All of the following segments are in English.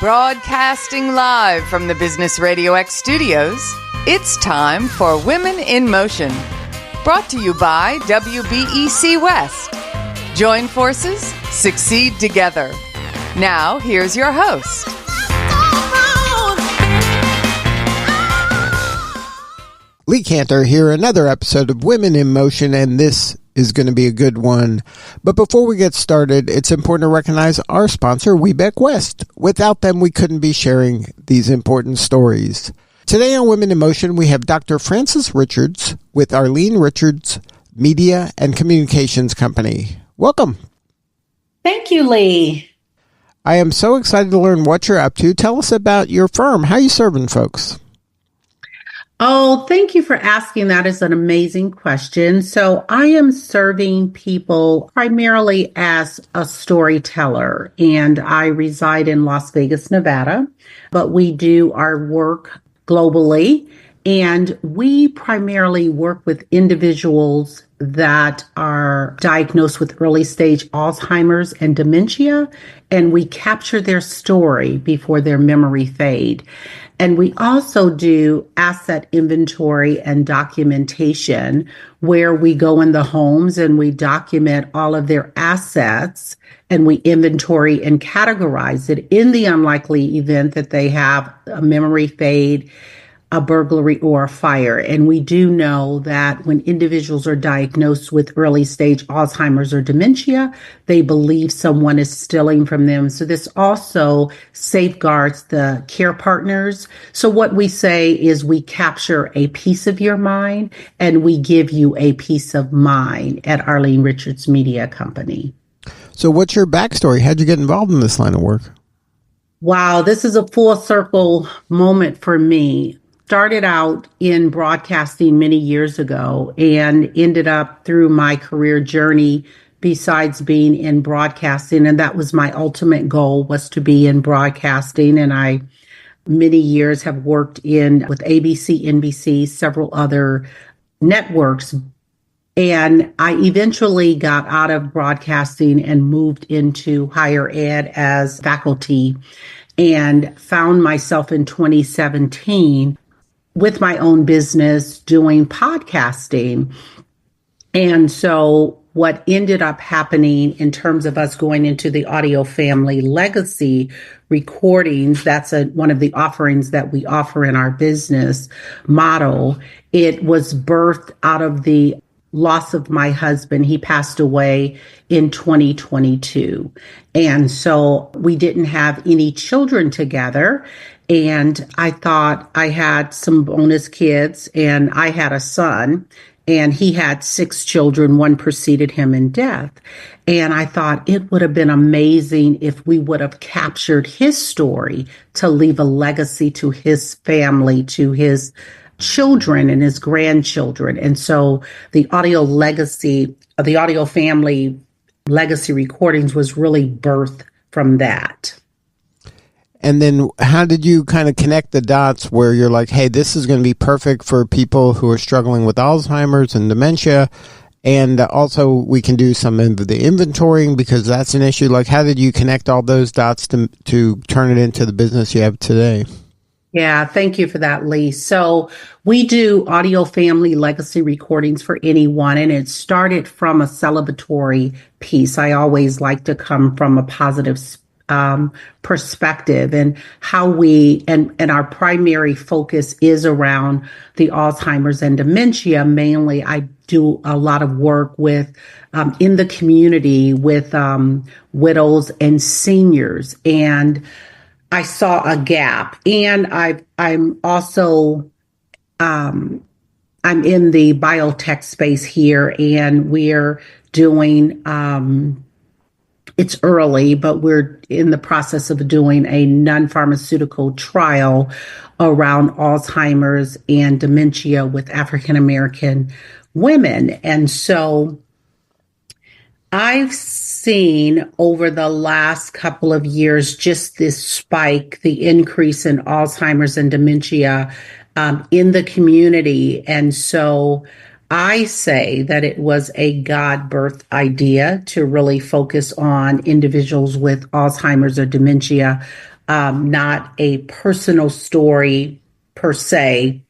Broadcasting live from the Business RadioX studios, it's time for Women in Motion. Brought to you by WBEC West. Join forces, succeed together. Now, here's your host. Lee Kantor here, another episode of Women in Motion, and this is going to be a good one. But before we get started, it's important to recognize our sponsor, Webeck West. Without them, we couldn't be sharing these important stories. Today on Women in Motion, we have Dr. Frances Richards with Arlean Richards Media and Communications Company. Welcome. Thank you, Lee. I am so excited to learn what you're up to. Tell us about your firm. How are you serving folks? Oh, thank you for asking. That is an amazing question. So I am serving people primarily as a storyteller, and I reside in Las Vegas, Nevada, but we do our work globally, and we primarily work with individuals that are diagnosed with early stage Alzheimer's and dementia, and we capture their story before their memory fade. And we also do asset inventory and documentation, where we go in the homes and we document all of their assets, and we inventory and categorize it in the unlikely event that they have a memory fade, a burglary, or a fire. And we do know that when individuals are diagnosed with early stage Alzheimer's or dementia, they believe someone is stealing from them. So this also safeguards the care partners. So what we say is we capture a piece of your mind and we give you a piece of mind at Arlean Richards Media Company. So what's your backstory? How'd you get involved in this line of work? Wow, this is a full circle moment for me. Started out in broadcasting many years ago and ended up through my career journey, besides being in broadcasting, and that was my ultimate goal, was to be in broadcasting. And I many years have worked with ABC, NBC, several other networks. And I eventually got out of broadcasting and moved into higher ed as faculty, and found myself in 2017 with my own business doing podcasting. And so what ended up happening in terms of us going into the audio family legacy recordings, that's one of the offerings that we offer in our business model. It was birthed out of the loss of my husband. He passed away in 2022. And so we didn't have any children together. And I thought I had some bonus kids, and I had a son, and he had 6 children. One preceded him in death. And I thought it would have been amazing if we would have captured his story to leave a legacy to his family, to his children and his grandchildren. And so the audio family legacy recordings was really birthed from that. And then how did you kind of connect the dots where you're like, hey, this is going to be perfect for people who are struggling with Alzheimer's and dementia, and also we can do some of the inventorying because that's an issue. Like, how did you connect all those dots to turn it into the business you have today? Yeah, thank you for that, Lee. So we do audio family legacy recordings for anyone, and it started from a celebratory piece. I always like to come from a positive perspective, and how and our primary focus is around the Alzheimer's and dementia. Mainly, I do a lot of work with in the community with widows and seniors, and I saw a gap. And I'm also I'm in the biotech space here, and we're doing it's early, but we're in the process of doing a non-pharmaceutical trial around Alzheimer's and dementia with African American women. And so I've seen over the last couple of years just this spike, the increase in Alzheimer's and dementia in the community. And so I say that it was a God-birthed idea to really focus on individuals with Alzheimer's or dementia not a personal story per se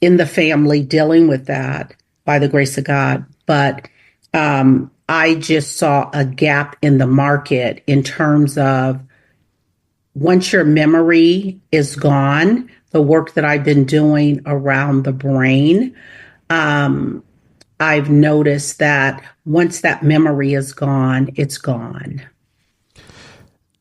in the family dealing with that by the grace of God. But I just saw a gap in the market in terms of once your memory is gone, the work that I've been doing around the brain, I've noticed that once that memory is gone, it's gone.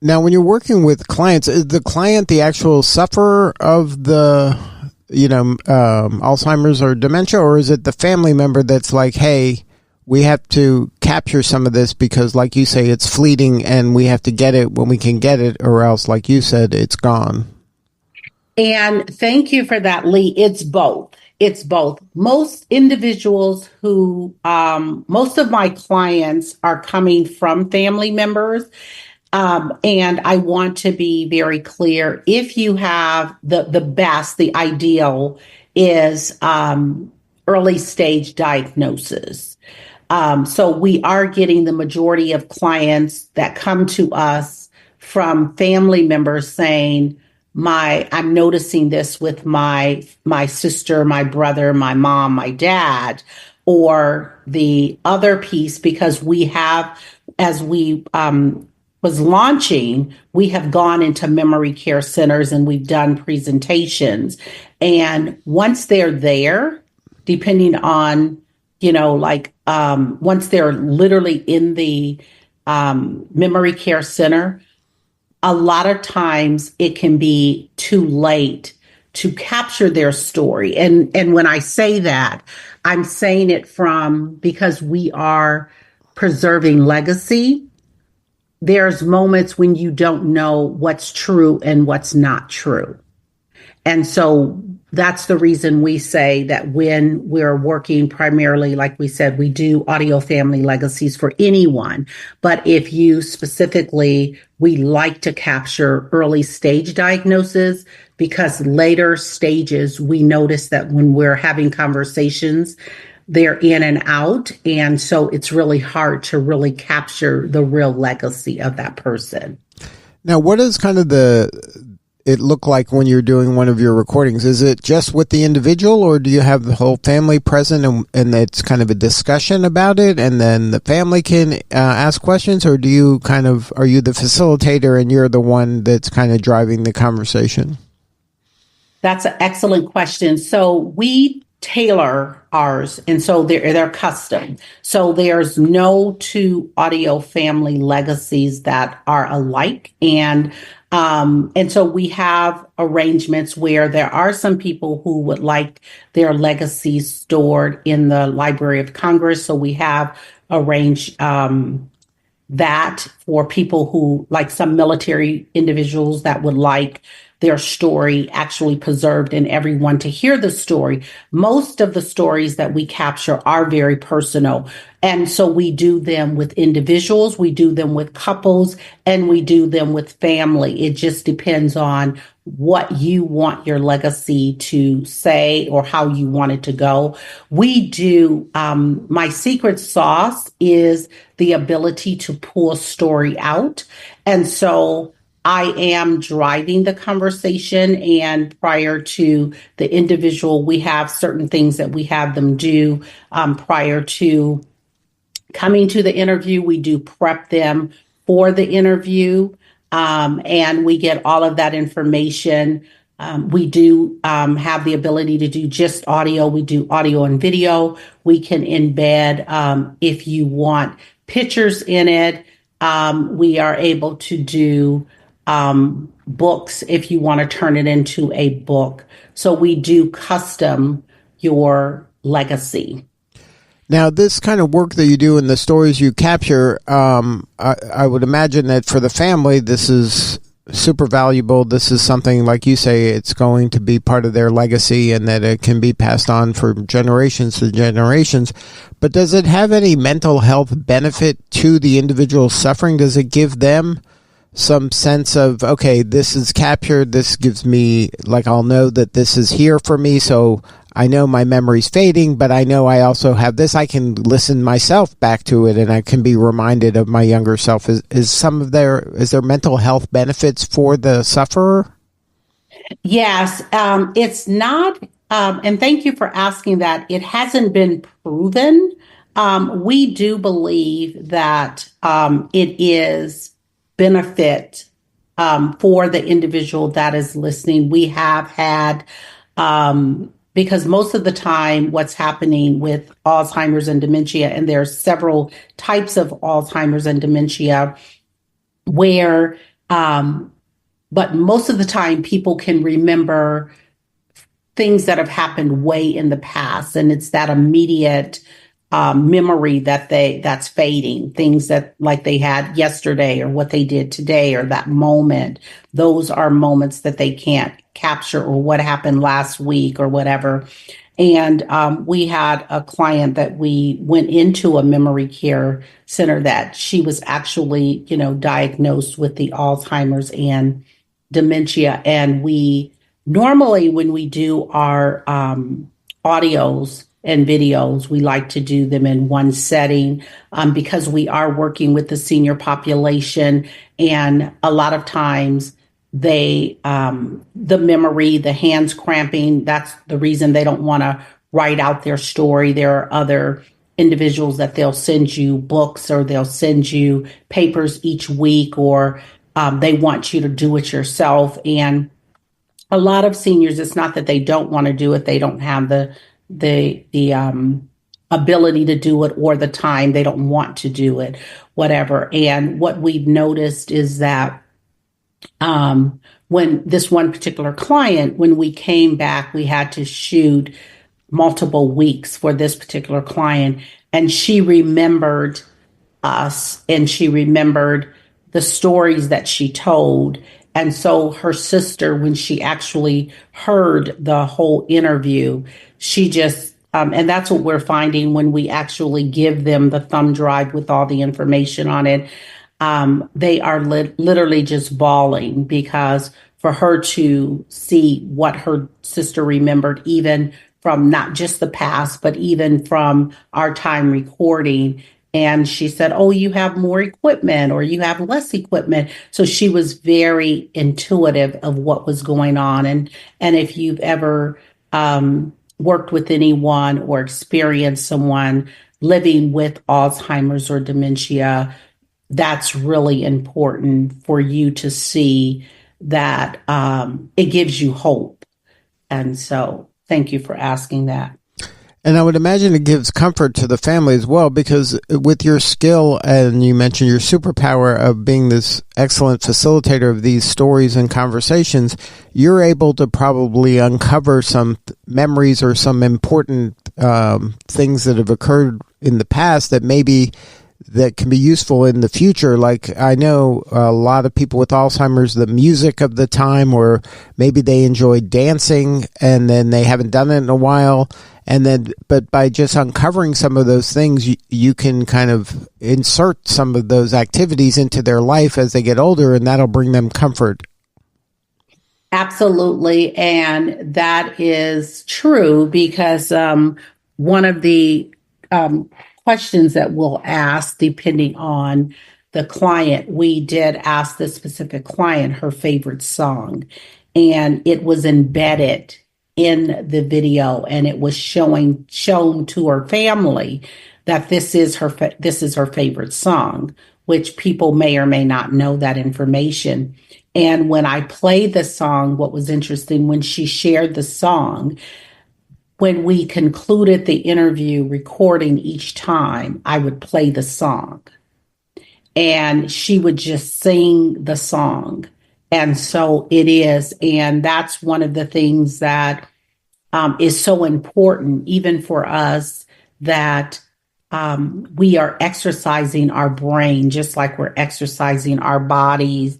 Now, when you're working with clients, is the client the actual sufferer of the, Alzheimer's or dementia, or is it the family member that's like, hey, we have to capture some of this because, like you say, it's fleeting and we have to get it when we can get it, or else, like you said, it's gone? And thank you for that, Lee. It's both. It's both. Most individuals most of my clients are coming from family members. And I want to be very clear. If you have the ideal is early stage diagnosis. So we are getting the majority of clients that come to us from family members saying, I'm noticing this with my sister, my brother, my mom, my dad, or the other piece, because we have, as we was launching, we have gone into memory care centers and we've done presentations. And once they're there, depending on, once they're literally in the memory care center, a lot of times it can be too late to capture their story. And when I say that, I'm saying it because we are preserving legacy. There's moments when you don't know what's true and what's not true. And so that's the reason we say that when we're working primarily, like we said, we do audio family legacies for anyone. But if you specifically, we like to capture early stage diagnosis, because later stages, we notice that when we're having conversations, they're in and out. And so it's really hard to really capture the real legacy of that person. Now, what is kind of it look like when you're doing one of your recordings? Is it just with the individual, or do you have the whole family present and it's kind of a discussion about it and then the family can ask questions, or are you the facilitator and you're the one that's kind of driving the conversation? That's an excellent question. So we tailor ours, and so they're custom. So there's no two audio family legacies that are alike, and so we have arrangements where there are some people who would like their legacies stored in the Library of Congress. So we have arranged that for people who, like some military individuals that would like their story actually preserved and everyone to hear the story. Most of the stories that we capture are very personal. And so we do them with individuals, we do them with couples, and we do them with family. It just depends on what you want your legacy to say or how you want it to go. We do, my secret sauce is the ability to pull a story out. And so I am driving the conversation, and prior to the individual, we have certain things that we have them do prior to coming to the interview. We do prep them for the interview, and we get all of that information. We do have the ability to do just audio. We do audio and video. We can embed, if you want pictures in it. We are able to do books if you want to turn it into a book. So we do custom your legacy. Now, this kind of work that you do and the stories you capture, I would imagine that for the family, this is super valuable. This is something, like you say, it's going to be part of their legacy and that it can be passed on for generations to generations. But does it have any mental health benefit to the individual suffering? Does it give them some sense of, okay, this is captured. This gives me, like, I'll know that this is here for me. So I know my memory's fading, but I know I also have this. I can listen myself back to it, and I can be reminded of my younger self. Is there mental health benefits for the sufferer? Yes, it's not, and thank you for asking that. It hasn't been proven. We do believe that it is benefit for the individual that is listening. We have had, because most of the time, what's happening with Alzheimer's and dementia, and there are several types of Alzheimer's and dementia where but most of the time people can remember things that have happened way in the past, and it's that immediate memory that's fading, things that like they had yesterday or what they did today or that moment. Those are moments that they can't capture, or what happened last week or whatever. And we had a client that we went into a memory care center that she was actually, diagnosed with the Alzheimer's and dementia. And we normally, when we do our audios and videos, we like to do them in one setting because we are working with the senior population. And a lot of times the memory, the hands cramping, that's the reason they don't want to write out their story. There are other individuals that they'll send you books or they'll send you papers each week, or they want you to do it yourself. And a lot of seniors, it's not that they don't want to do it. They don't have the ability to do it or the time. They don't want to do it, whatever. And what we've noticed is that when this one particular client, when we came back, we had to shoot multiple weeks for this particular client. And she remembered us, and she remembered the stories that she told. And so her sister, when she actually heard the whole interview, she just, and that's what we're finding when we actually give them the thumb drive with all the information on it. They are literally just bawling, because for her to see what her sister remembered, even from not just the past, but even from our time recording. And she said, oh, you have more equipment or you have less equipment. So she was very intuitive of what was going on. And if you've ever worked with anyone or experienced someone living with Alzheimer's or dementia, that's really important for you to see that it gives you hope. And so thank you for asking that. And I would imagine it gives comfort to the family as well, because with your skill, and you mentioned your superpower of being this excellent facilitator of these stories and conversations, you're able to probably uncover some memories or some important things that have occurred in the past that maybe that can be useful in the future. Like, I know a lot of people with Alzheimer's, the music of the time, or maybe they enjoyed dancing and then they haven't done it in a while. And then, but by just uncovering some of those things, you can kind of insert some of those activities into their life as they get older, and that'll bring them comfort. Absolutely. And that is true, because one of the questions that we'll ask, depending on the client, we did ask this specific client her favorite song, and it was embedded in the video, and it was shown to her family that this is her favorite song, which people may or may not know that information. And when I played the song, what was interesting, when she shared the song, when we concluded the interview recording each time, I would play the song and she would just sing the song. And so it is. And that's one of the things that is so important, even for us, that we are exercising our brain, just like we're exercising our bodies,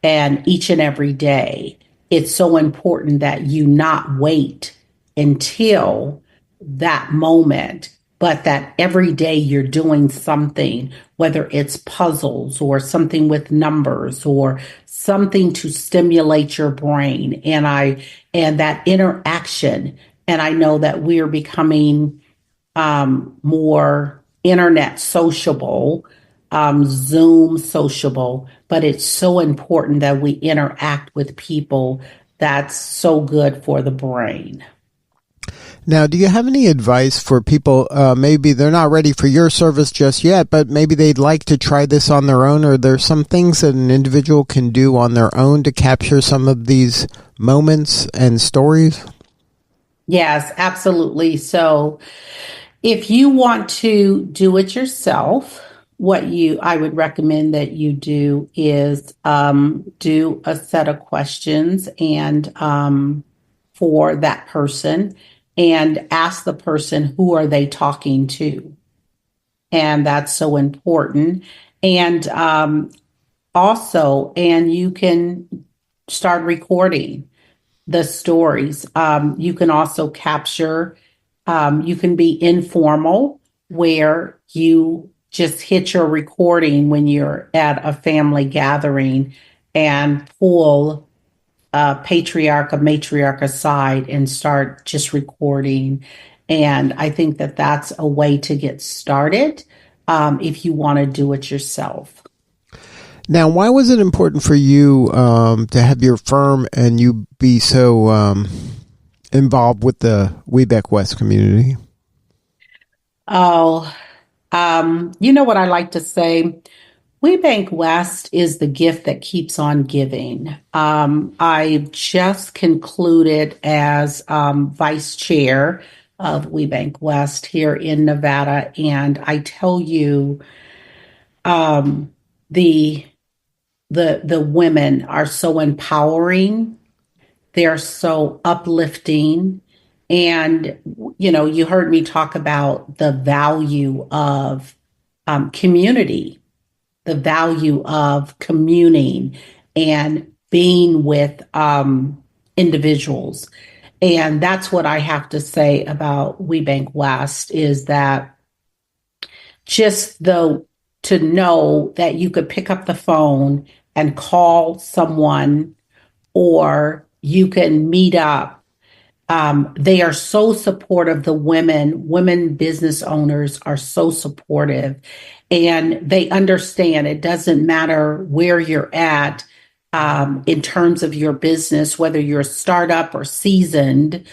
and each and every day. It's so important that you not wait until that moment, but that every day you're doing something, whether it's puzzles or something with numbers or something to stimulate your brain. And that interaction. And I know that we're becoming more internet sociable, Zoom sociable, but it's so important that we interact with people. That's so good for the brain. Now, do you have any advice for people, maybe they're not ready for your service just yet, but maybe they'd like to try this on their own? Or there's some things that an individual can do on their own to capture some of these moments and stories? Yes, absolutely. So if you want to do it yourself, I would recommend that you do is do a set of questions and for that person, and ask the person, who are they talking to? And that's so important. And and you can start recording the stories. You can also capture, you can be informal, where you just hit your recording when you're at a family gathering and pull a matriarch aside and start just recording. And I think that that's a way to get started if you want to do it yourself. Now, why was it important for you to have your firm and you be so involved with the Weebeck West community? Oh, you know what I like to say? WeBank West is the gift that keeps on giving. I just concluded as vice chair of WeBank West here in Nevada, and I tell you, the the women are so empowering. They're so uplifting. And, you heard me talk about the value of community, the value of communing and being with individuals. And that's what I have to say about WeBank West, is that just to know that you could pick up the phone and call someone, or you can meet up. They are so supportive. The women business owners are so supportive, and they understand it doesn't matter where you're at in terms of your business, whether you're a startup or seasoned.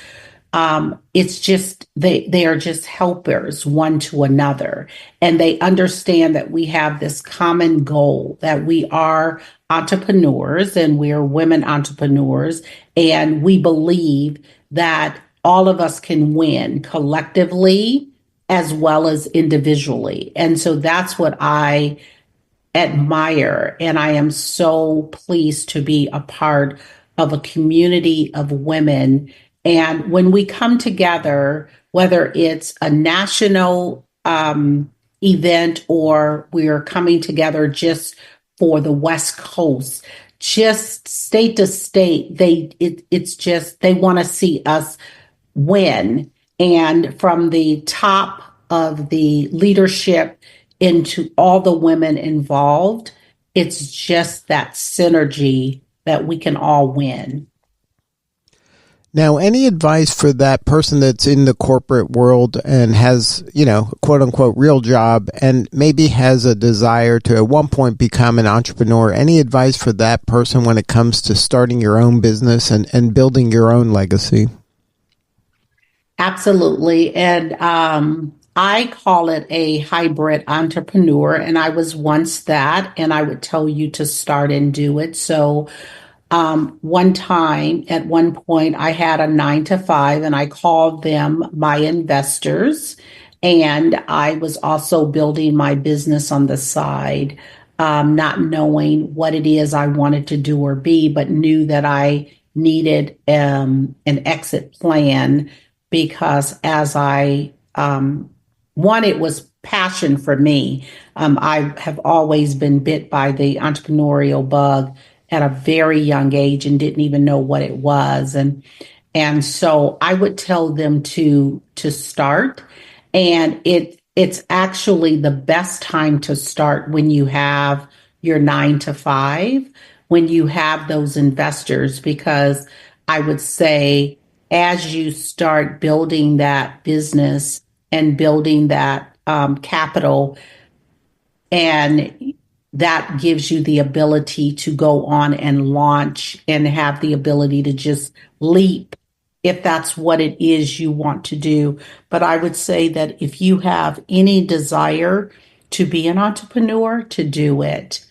It's just they are just helpers one to another, and they understand that we have this common goal, that we are entrepreneurs and we are women entrepreneurs, and we believe that all of us can win collectively as well as individually. And so that's what I admire. And I am so pleased to be a part of a community of women. And when we come together, whether it's a national event or we are coming together just for the West Coast, just state to state, it's just they want to see us win. And from the top of the leadership into all the women involved, it's just that synergy that we can all win. Now, any advice for that person that's in the corporate world and has, quote unquote, real job, and maybe has a desire to at one point become an entrepreneur? Any advice for that person when it comes to starting your own business and building your own legacy? Absolutely. And I call it a hybrid entrepreneur. And I was once that, and I would tell you to start and do it. So at one point, I had a 9 to 5, and I called them my investors. And I was also building my business on the side, not knowing what it is I wanted to do or be, but knew that I needed an exit plan, because as it was passion for me. I have always been bit by the entrepreneurial bug at a very young age and didn't even know what it was. And so I would tell them to start. And it's actually the best time to start when you have your 9 to 5, when you have those investors, because I would say as you start building that business and building that capital, and that gives you the ability to go on and launch and have the ability to just leap if that's what it is you want to do. But I would say that if you have any desire to be an entrepreneur, to do it.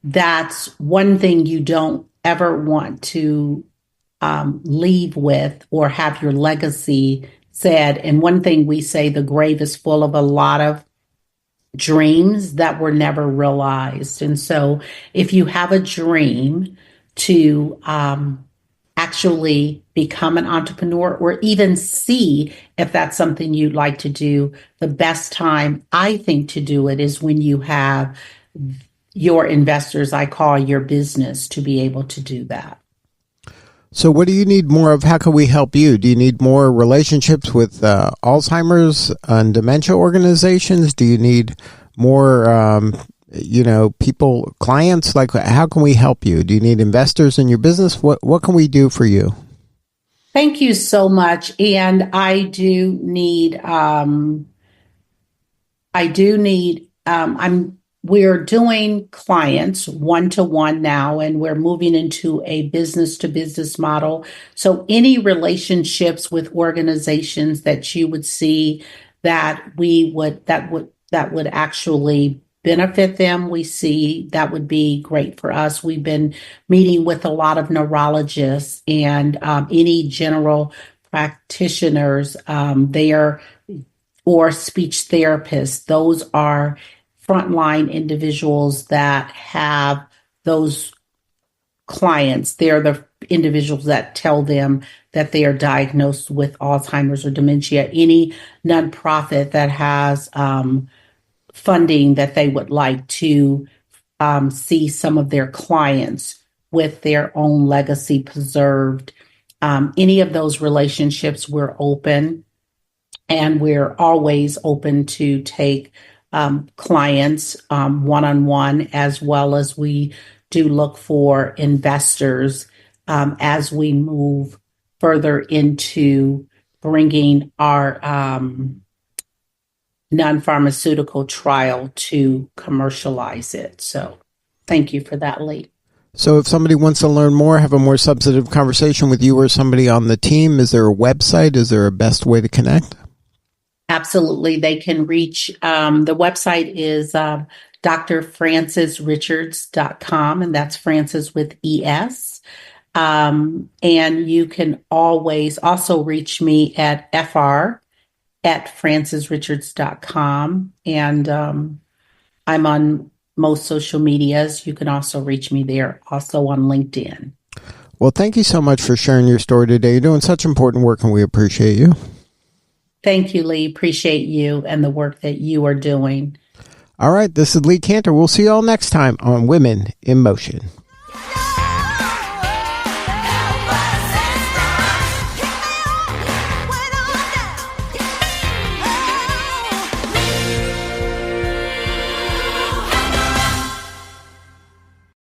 That's one thing you don't ever want to leave with or have your legacy said. And one thing we say, the grave is full of a lot of dreams that were never realized. And so if you have a dream to actually become an entrepreneur, or even see if that's something you'd like to do, the best time I think to do it is when you have your investors, I call your business, to be able to do that. So what do you need more of? How can we help you? Do you need more relationships with Alzheimer's and dementia organizations? Do you need more, people, clients? Like, how can we help you? Do you need investors in your business? What can we do for you? Thank you so much. And I do need, we're doing clients one-to-one now, and we're moving into a business-to-business model. So any relationships with organizations that you would see that would actually benefit them, we see that would be great for us. We've been meeting with a lot of neurologists and any general practitioners there, or speech therapists. Those are frontline individuals that have those clients. They're the individuals that tell them that they are diagnosed with Alzheimer's or dementia. Any nonprofit that has funding that they would like to see some of their clients with their own legacy preserved. Any of those relationships, we're open, and we're always open to take clients one-on-one, as well as we do look for investors as we move further into bringing our non-pharmaceutical trial to commercialize it. So thank you for that, Lee. So if somebody wants to learn more, have a more substantive conversation with you or somebody on the team, is there a website? Is there a best way to connect? Absolutely. They can reach, the website is drfrancisrichards.com, and that's Francis with ES. And you can always also reach me at fr@francisrichards.com. And I'm on most social medias. You can also reach me there, also on LinkedIn. Well, thank you so much for sharing your story today. You're doing such important work, and we appreciate you. Thank you, Lee. Appreciate you and the work that you are doing. All right. This is Lee Kantor. We'll see you all next time on Women in Motion.